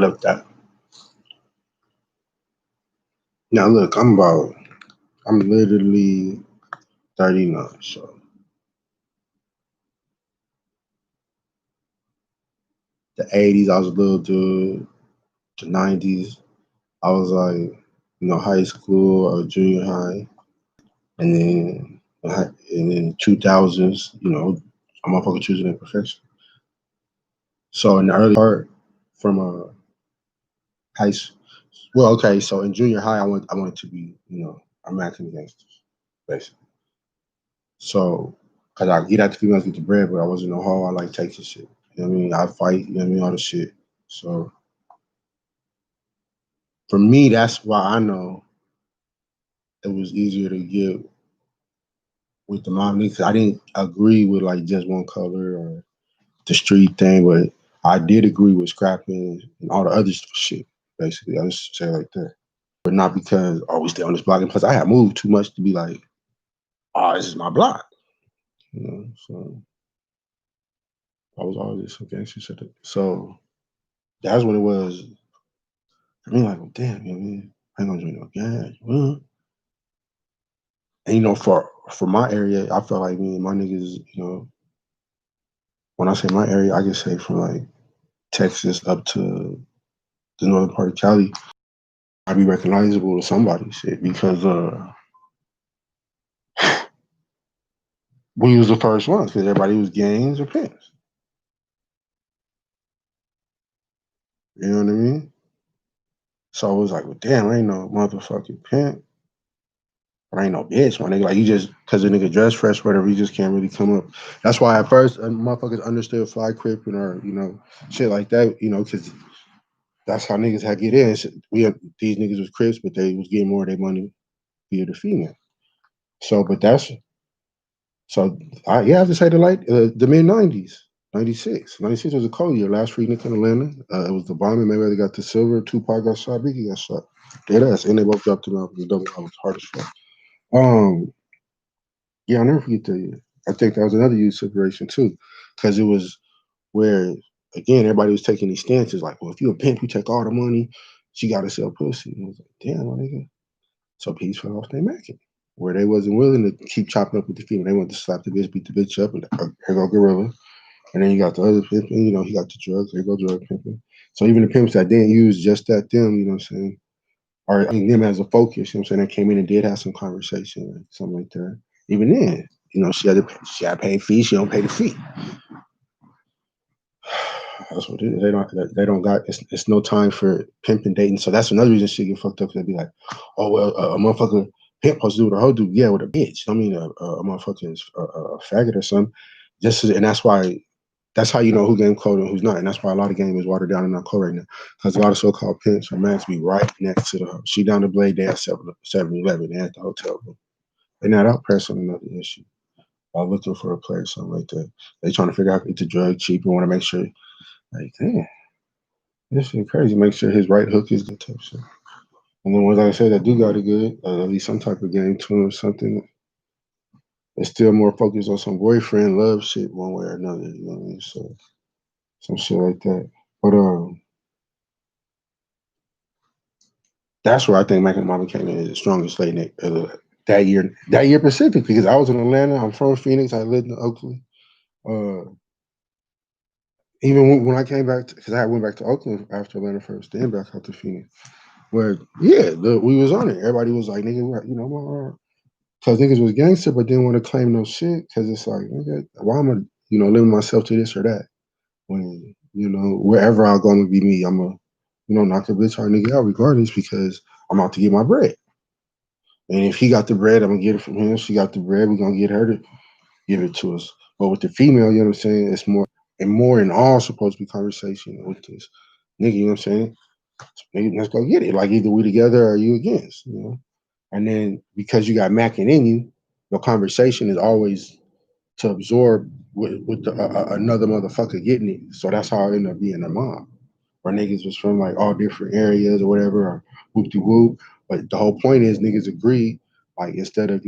looked at. Now look, I'm literally 39. So the 80s, I was a little dude. The 90s, I was like, high school or junior high, and then 2000s, I'm motherfucker choosing a profession. So in the early part from high school, well, okay, so in junior high, I wanted to be, American gangsters, basically. So, cause I get out the females, get the bread, but I wasn't no hoe. I like taking shit. You know what I mean? I fight. You know what I mean? All the shit. So for me, that's why I know it was easier to get with the mom because I didn't agree with like just one color or the street thing, but I did agree with scrapping and all the other shit. Basically, I just say it like that, but not because we stay on this block. And plus, I had moved too much to be like, oh, this is my block. So I was always some gangster shit. So that's when it was. I mean, like, well, damn, you know what I mean? I ain't gonna join no gang. Well, and for my area, I felt like me and my niggas, when I say my area, I can say from like Texas up to the northern part of Cali, I'd be recognizable to somebody shit because we was the first ones because everybody was gangs or pimps. You know what I mean? So it was like, well, damn, I ain't no motherfucking pimp. But I ain't no bitch, my nigga. Like, you just, because the nigga dress fresh, whatever, you just can't really come up. That's why at first, motherfuckers understood fly cripping or, shit like that, because that's how niggas had to get in. These niggas was crips, but they was getting more of their money via the female. So, but I have to say the mid 90s, 96. 96 was a cold year. Last free nigga in Atlanta. It was the bombing. Mayweather got the silver. Tupac got shot. Biggie got shot. Dead ass. And they both dropped him out. The double I was hard as fuck. Yeah, I'll never forget that. I think that was another youth separation too, because it was where again everybody was taking these stances like, well, if you a pimp, you take all the money. She got to sell pussy. And I was like, damn, my nigga. So peace fell off their macking, where they wasn't willing to keep chopping up with the female. They wanted to slap the bitch, beat the bitch up, and here go gorilla. And then you got the other pimp, and he got the drugs. Here go drug pimping. So even the pimps that didn't use just that them, you know what I'm saying, or I mean them as a focus, you know what I'm saying, they came in and did have some conversation, or something like that. Even then, she had to pay a fee. She don't pay the fee. That's what it is. They don't got. It's no time for pimping dating. So that's another reason shit get fucked up. They'd be like, oh well, a motherfucker pimp supposed to do what a hoe do. Yeah, with a bitch. I mean, a motherfucker is a faggot or something. And that's why. That's how you know who game code and who's not. And that's why a lot of game is watered down and not cold right now. Because a lot of so-called pimps are meant to be right next to the hoe. She down the blade, they at 7-Eleven, they at the hotel room. They're not out pressing another issue. While looking for a place, something like that. They trying to figure out how to get the drug cheap and want to make sure, like, damn, this shit crazy. Make sure his right hook is good type shit. And then ones like I said that do got it good, at least some type of game to them or something. It's still more focused on some boyfriend love shit one way or another. You know what I mean? So some shit like that. But that's where I think Mac and Mama came in the strongest late night that year. That year specifically, because I was in Atlanta. I'm from Phoenix. I lived in Oakland. Uh, Even when I came back, because I went back to Oakland after Atlanta first, then back out to Phoenix. Where we was on it. Everybody was like, nigga, because niggas was gangster, but didn't want to claim no shit. Because it's like, nigga, why am I, limit myself to this or that? When wherever I go, I'm gonna be me. I'm a, knock a bitch hard nigga out regardless because I'm out to get my bread. And if he got the bread, I'm gonna get it from him. She got the bread, we're gonna get her to give it to us. But with the female, you know what I'm saying? It's more in all supposed to be conversation with this nigga, you know what I'm saying? Nigga, let's go get it. Like either we together or you against. And then because you got macking in you, your conversation is always to absorb with another motherfucker getting it. So that's how I ended up being a mob. Where niggas was from like all different areas or whatever, or whoop de whoop. But the whole point is niggas agreed, like instead of,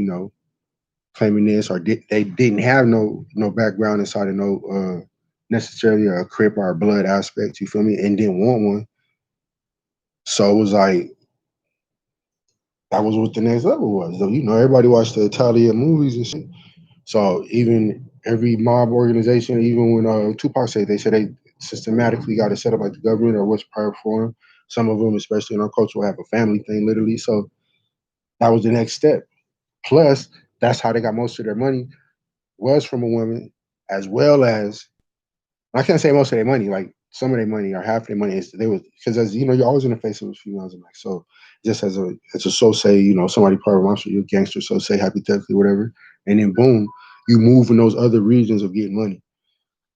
claiming this or they didn't have no background inside of no necessarily a crip or a blood aspect, you feel me, and didn't want one. So it was like that was what the next level was. So, everybody watched the Italian movies and shit. So even every mob organization, even when Tupac said they systematically got it set up like the government or what's prior for them. Some of them, especially in our culture, will have a family thing literally. So that was the next step. Plus, that's how they got most of their money was from a woman, as well as I can't say most of their money, like some of their money or half their money is they was because as you're always in the face of a females and like so just as a so say, somebody part of monster, you're a gangster, so say hypothetically, whatever, and then boom, you move in those other regions of getting money.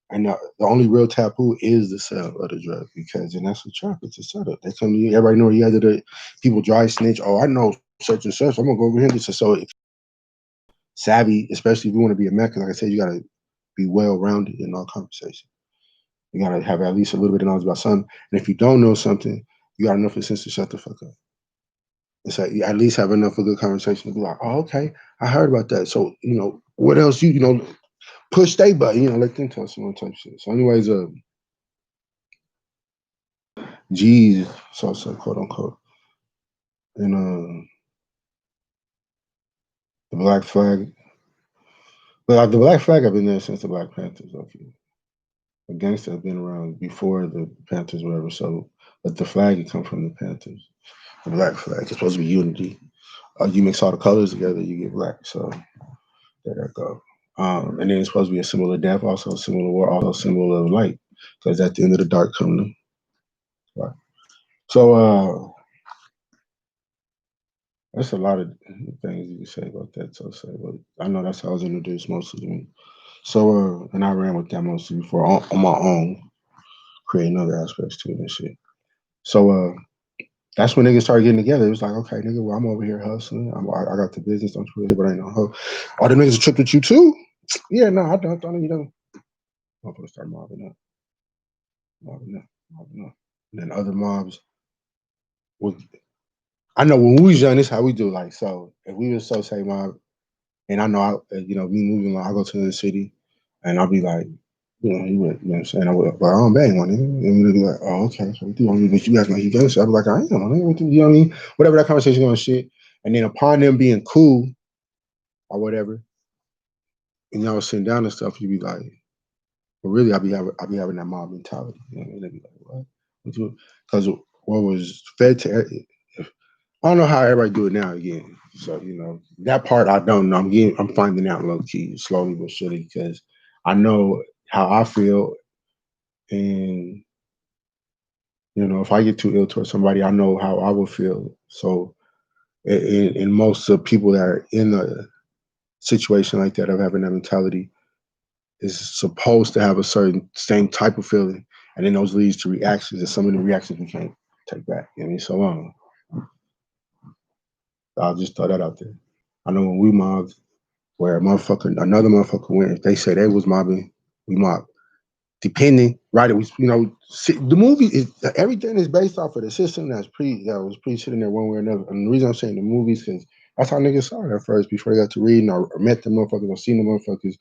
And the only real taboo is the sale of the drug because, and that's a trap. It's a setup. They come to you. Everybody know you either the people dry snitch. Oh, I know such and such. I'm gonna go over here. So if savvy, especially if you want to be a mecca, like I said, you gotta be well rounded in all conversation. You gotta have at least a little bit of knowledge about something. And if you don't know something, you got enough sense to shut the fuck up. It's like you at least have enough of a good conversation to be like, oh, okay, I heard about that. So what else push stay button. Let them tell someone type shit. So anyways, G's so quote unquote, and the Black Flag. But like the Black Flag, have been there since the Black Panthers. Okay, the gangster have been around before the Panthers, whatever. So, but the flag it come from the Panthers. The Black Flag is supposed to be unity. You mix all the colors together, you get black. So there that go. And then it's supposed to be a symbol of death, also a symbol of war, also a symbol of light, because at the end of the dark come the light. So there's a lot of things you can say about that. So say, but I know that's how I was introduced mostly to me. So and I ran with that mostly before on my own, creating other aspects to it and shit. So that's when niggas started getting together. It was like, okay, nigga, well, I'm over here hustling. I got the business, don't you? But I ain't no hoe. All the niggas tripped with you too? Yeah, no, I don't. You know, motherfuckers start mobbing up. And then other mobs would. I know when we was young, this how we do. Like, so if we was so say mob, and I know me moving, like, I go to the city, and I'll be like, you know what I'm saying? I would, but I don't bang one, nigga. And we'd be like, oh, okay, so you want me, but you act like you gangster. I'd be like, I am, nigga. You know what I mean? Whatever that conversation going shit. And then upon them being cool or whatever, and y'all sitting down and stuff, you'd be like, but really, I be having that mob mentality. You know what I mean? They'd be like, what? Because what was fed to, I don't know how everybody do it now again. So that part I don't know. I'm finding out low key, slowly but surely, because I know how I feel, and if I get too ill towards somebody, I know how I will feel. So, in most of people that are in a situation like that of having that mentality is supposed to have a certain same type of feeling, and then those leads to reactions, and some of the reactions we can't take back. You know what I mean? So I'll just throw that out there. I know when we mobbed, where another motherfucker went, if they say they was mobbing, we mob. Depending, right? It was, the movie is everything is based off of the system that was preached in there one way or another. And the reason I'm saying the movies because that's how niggas saw it at first before they got to reading or met the motherfuckers or seen the motherfuckers.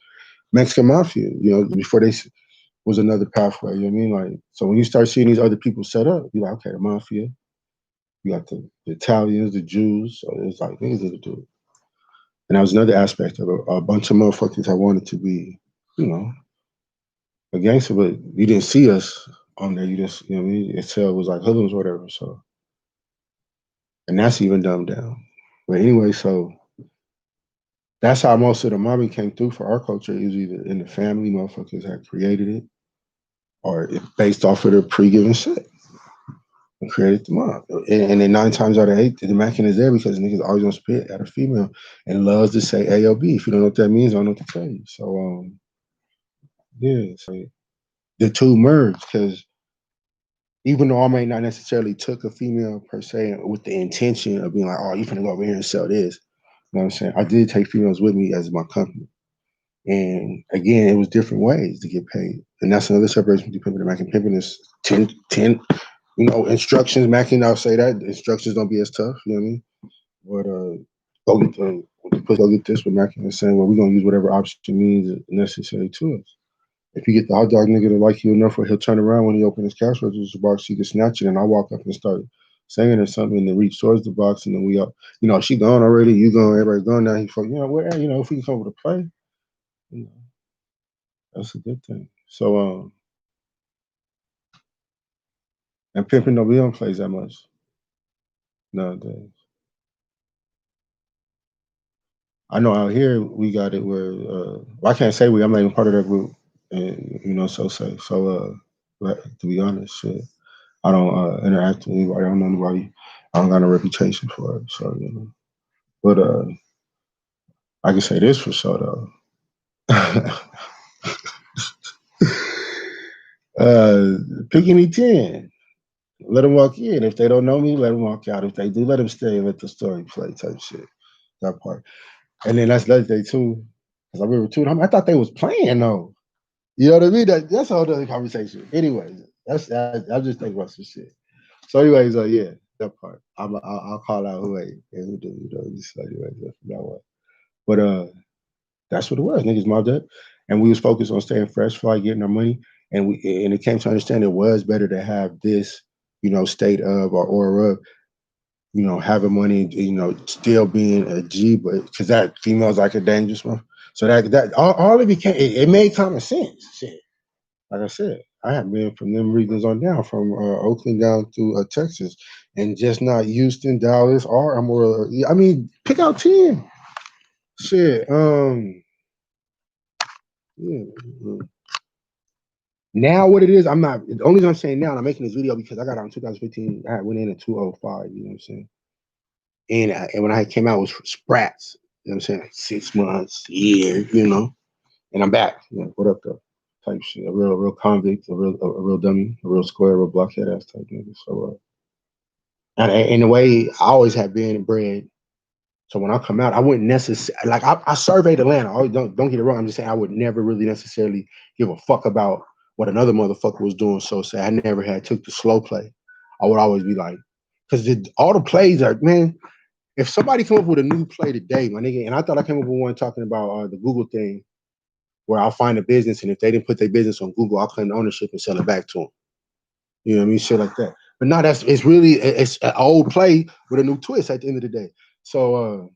Mexican mafia, before they was another pathway. You know what I mean? Like, so when you start seeing these other people set up, you're like, okay, the mafia. You got the Italians, the Jews. So it's like niggas need to do it. And that was another aspect of it. A bunch of motherfuckers that wanted to be, you know, a gangster, but you didn't see us on there. You just, you know what I mean? It was like hoodlums or whatever. So, and that's even dumbed down. But anyway, so that's how most of the mobbing came through for our culture. It was either in the family, motherfuckers had created it, or it based off of their pre-given shit and created the mob. And then 9 times out of 8, the Mackin is there because niggas always gonna spit at a female and loves to say AOB. If you don't know what that means, I don't know what to tell you. So, yeah, so the two merged because even though I may not necessarily took a female per se with the intention of being like, oh, you finna go over here and sell this. You know what I'm saying? I did take females with me as my company. And again, it was different ways to get paid. And that's another separation between pimping and Mac. And pimping is 10, instructions. Macking, I'll say that. Instructions don't be as tough, you know what I mean? But go get go get this with Macking is saying, well, we're gonna use whatever option means necessary to us. If you get the hot dog nigga to like you enough, where he'll turn around when he opens his cash register box, he can snatch it, and I walk up and start singing or something, and then reach towards the box, and then we all, she gone already, you gone, everybody gone now. He fuck, where, if we can come over to play, you know, that's a good thing. So, and Pimping no, we don't play that much nowadays. I know out here we got it where, well, I can't say we. I'm not even part of that group, and so say so. To be honest, shit, I don't interact with anybody. I don't know anybody. I don't got no reputation for it. So but I can say this for sure though. uh, Pick any 10. Let them walk in. If they don't know me, let them walk out. If they do, let them stay and let the story play type shit. That part. And then that's the other day too. Because I remember too, I thought they was playing though. You know what I mean? That's a whole other conversation. Anyways, I'm just thinking about some shit. So anyways, yeah, that part. I'll call out who ain't and who do, just anyways, from that way. But that's what it was. Niggas mobbed up, and we was focused on staying fresh, fly, getting our money, and it came to understand it was better to have this, state of or aura of, having money, still being a G, but because that female's like a dangerous one. So that all it became, it made common sense. Shit. Like I said, I have been from them regions on down, from Oakland down to Texas, and just not Houston, Dallas, or Amarillo. I mean, pick out 10. Shit. Yeah. Now what it is, I'm not. The only reason I'm saying now, and I'm making this video because I got out in 2015. I went in 205. You know what I'm saying? And when I came out, it was for sprats. You know what I'm saying? Like 6 months, year. And I'm back. What up though? Type shit. A real convict, a real dummy, a real square, a real blockhead ass type nigga. So and in a way, I always have been bred. So when I come out, I wouldn't necessarily like I surveyed Atlanta. Don't get it wrong. I'm just saying I would never really necessarily give a fuck about what another motherfucker was doing. So say I never had took the slow play. I would always be like, because all the plays are, man. If somebody come up with a new play today, my nigga, and I thought I came up with one talking about the Google thing, where I'll find a business, and if they didn't put their business on Google, I'll claim ownership and sell it back to them. You know what I mean? Shit like that. But no, it's an old play with a new twist at the end of the day. So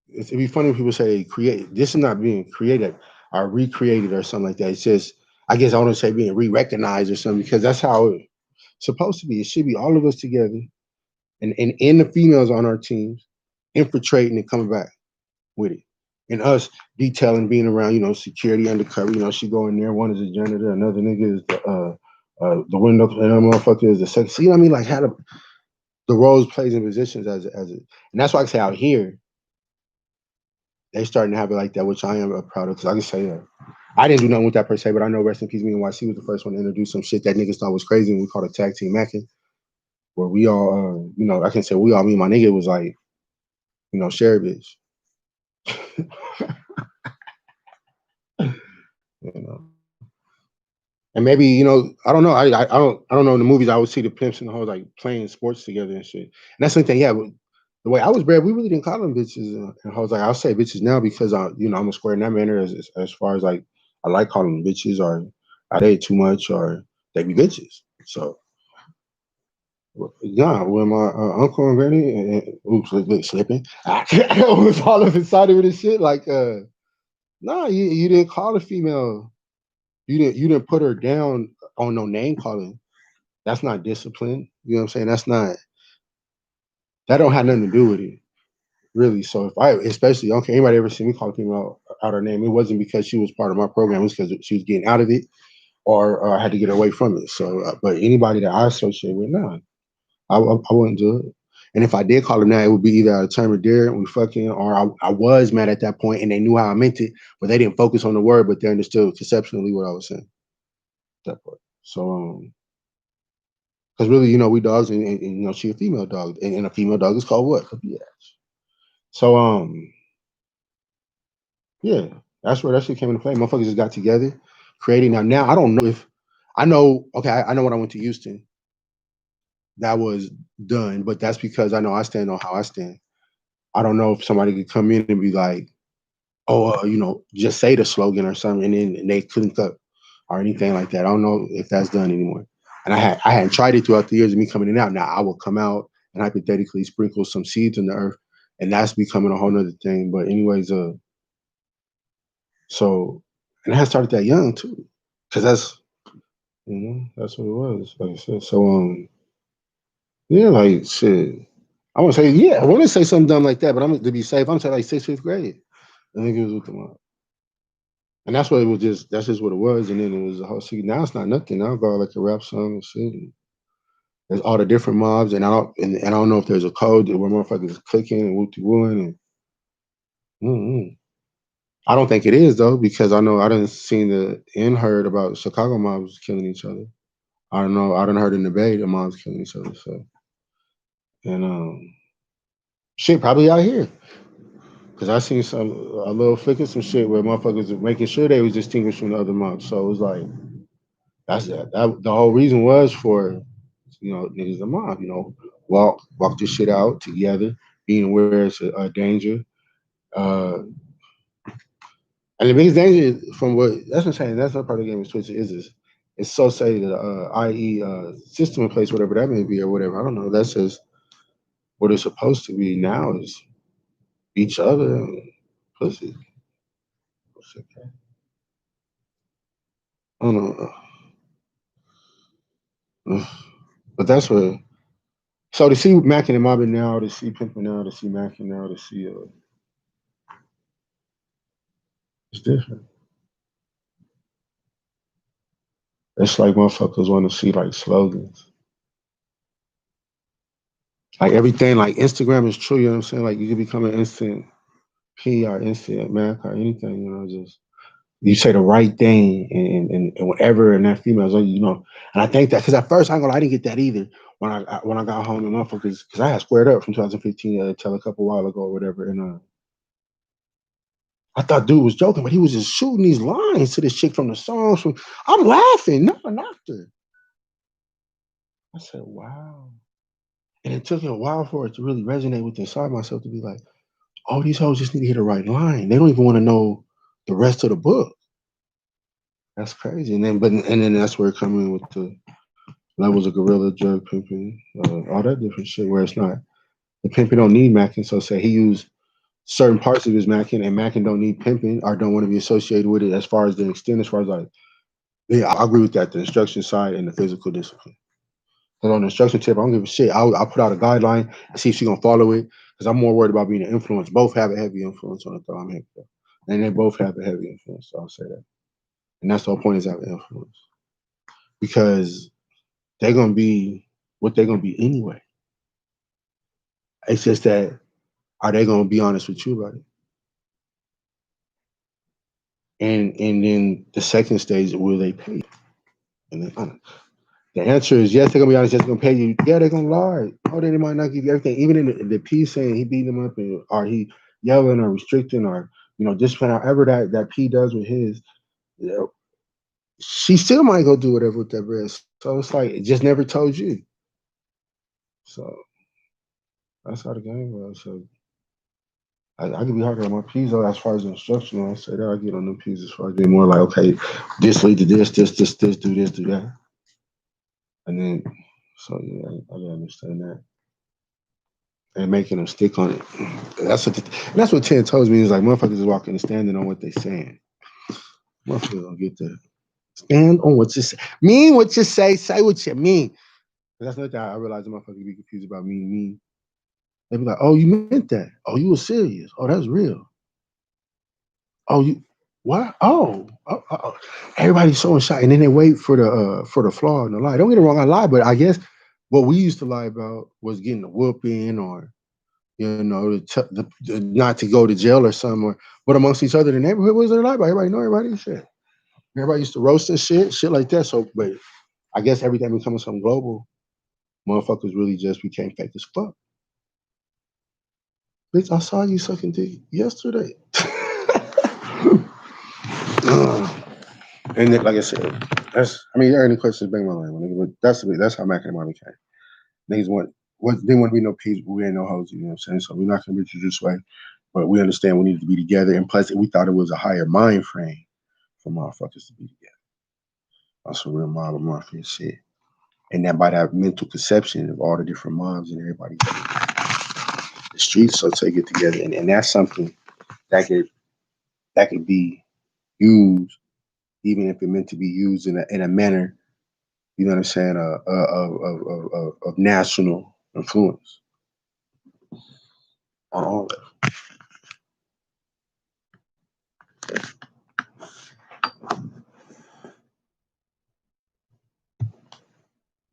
it'd be funny when people say they create. This is not being created or recreated or something like that. It's just, I guess I want to say being re-recognized or something, because that's how it's supposed to be. It should be all of us together and the females on our teams infiltrating and coming back with it. And us detailing, being around, security undercover. She go in there. One is a janitor, another nigga is the window, and another motherfucker is the sex. You know what I mean? Like how the roles, plays, and positions as and that's why I say out here they starting to have it like that, which I am proud of, because I can say I didn't do nothing with that per se, but I know rest in peace, me and YC was the first one to introduce some shit that niggas thought was crazy, and we called it tag team macking, where we all, I can say we all, me and my nigga was like, share bitch. you know. And maybe, I don't know. I don't know. In the movies, I would see the pimps and the hoes like playing sports together and shit. And that's the thing. Yeah, but the way I was bred, we really didn't call them bitches and hoes. Like I'll say bitches now because I'm a square in that manner. As far as like I like calling them bitches, or I date too much, or they be bitches. So yeah, when my uncle and granny, oops, look, slipping, was all up inside of it and shit. Like, nah, you didn't call a female. You didn't put her down on no name calling. That's not discipline. You know what I'm saying? That don't have nothing to do with it, really. So if I, especially, okay, anybody ever see me call a female out her name, it wasn't because she was part of my program. It was because she was getting out of it, or I had to get away from it. So, but anybody that I associate with, nah, I wouldn't do it. And if I did call her now, it would be either a term of dare, we fucking, or I was mad at that point and they knew how I meant it, but they didn't focus on the word, but they understood conceptually what I was saying. That part. So, because really, we dogs, and she a female dog, and a female dog is called what? A biatch. So, yeah, that's where that shit came into play. Motherfuckers just got together, creating. Now I don't know if I know. Okay, I know when I went to Houston, that was done, but that's because I know I stand on how I stand. I don't know if somebody could come in and be like, oh, just say the slogan or something, and then they couldn't. or anything like that. I don't know if that's done anymore. And I hadn't tried it throughout the years of me coming in and out. Now I will come out and hypothetically sprinkle some seeds in the earth, and that's becoming a whole nother thing. But anyways, so and I had started that young too, because that's what it was. Like I said, so yeah, like shit. I want to say yeah, I want to say something dumb like that, but I'm to be safe. I'm gonna say like sixth, fifth grade. I think it was with the mom. And that's what it was just that's just what it was. And then it was a whole secret. Now it's not nothing. Now I got like a rap song and shit. And there's all the different mobs and I don't know if there's a code where motherfuckers is clicking and wooty wooing and mm-mm. I don't think it is though, because I know I didn't seen the and heard about Chicago mobs killing each other. I don't know, I didn't heard in the Bay the mobs killing each other. So and shit probably out here. Cause I seen some a little flick of some shit where motherfuckers were making sure they was distinguished from the other mobs. So it was like that's that the whole reason was for niggas a mob, walk this shit out together, being aware it's a danger. Uh, and the biggest danger from what that's what I'm saying, that's not part of the game is Twitch is it's so say the IE system in place, whatever that may be or whatever. I don't know. That's just what it's supposed to be now is each other and pussy. I don't know. But that's what so to see Mackin and Mobbin now, to see Pimping now, to see Mackin now, to see it's different. It's like motherfuckers want to see like slogans. Like everything, like Instagram is true, you know what I'm saying? Like you could become an instant P or instant Mac or anything, just you say the right thing and whatever, and that female's like, And I think that because at first I didn't get that either when I got home and motherfuckers because I had squared up from 2015 until a couple while ago or whatever, and I thought dude was joking, but he was just shooting these lines to this chick from the songs. I'm laughing, no, not her. I said, wow. And it took me a while for it to really resonate with inside myself to be like, oh, these hoes just need to hear the right line. They don't even want to know the rest of the book. That's crazy. And then that's where it comes in with the levels of gorilla, drug pimping, all that different shit. Where it's not the pimping don't need Mackin, so say he used certain parts of his Mackin, and Mackin don't need pimping or don't want to be associated with it as far as the extent, as far as like, yeah, I agree with that. The instruction side and the physical discipline. Because on the instruction tip, I don't give a shit. I'll put out a guideline and see if she's gonna follow it. Because I'm more worried about being an influence. Both have a heavy influence on the throw I'm here for. And they both have a heavy influence. So I'll say that. And that's the whole point is having influence. Because they're gonna be what they're gonna be anyway. It's just that are they gonna be honest with you about it? And then the second stage, will they pay you? And then, the answer is yes, they're gonna be honest, just gonna pay you. Yeah, they're gonna lie. Oh, they might not give you everything. Even in the P saying he beating them up or he yelling or restricting or discipline, however that P does with his, she still might go do whatever with that breast. So it's like it just never told you. So that's how the game was. So I can be harder on my P's though, as far as instructional. I say that I get on them P's as far as being more like, okay, this lead to this, do this, do that. And then so yeah, I gotta understand that. And making them stick on it. That's what 10 tells me is like motherfuckers is walking and standing on what they saying. Motherfuckers don't get to stand on what you say. Mean what you say what you mean. That's another thing I realize the motherfuckers be confused about mean. They be like, oh, you meant that. Oh, you were serious. Oh, that's real. Oh, you what? Oh. Everybody's so shy. And then they wait for the flaw in the lie. Don't get it wrong, I lie, but I guess what we used to lie about was getting a whooping or not to go to jail or something. But amongst each other, the neighborhood was their life. Everybody know everybody. Shit. Everybody used to roast and shit like that. So, but I guess everything becoming something global, motherfuckers really just became fake as fuck. Bitch, I saw you sucking dick yesterday. And then, like I said, you heard any questions, bang my line. But that's how Mac and Mommy came. Niggas didn't want to be no peace, but we ain't no hoes, you know what I'm saying? So we're not gonna reach you this way. But we understand we need to be together. And plus, we thought it was a higher mind frame for motherfuckers to be together. on some real mob mafia shit. And that by that mental conception of all the different mobs and everybody, the streets will take it together, and that's something that could be used, even if it meant to be used in a manner, you know what I'm saying, of national influence on all that.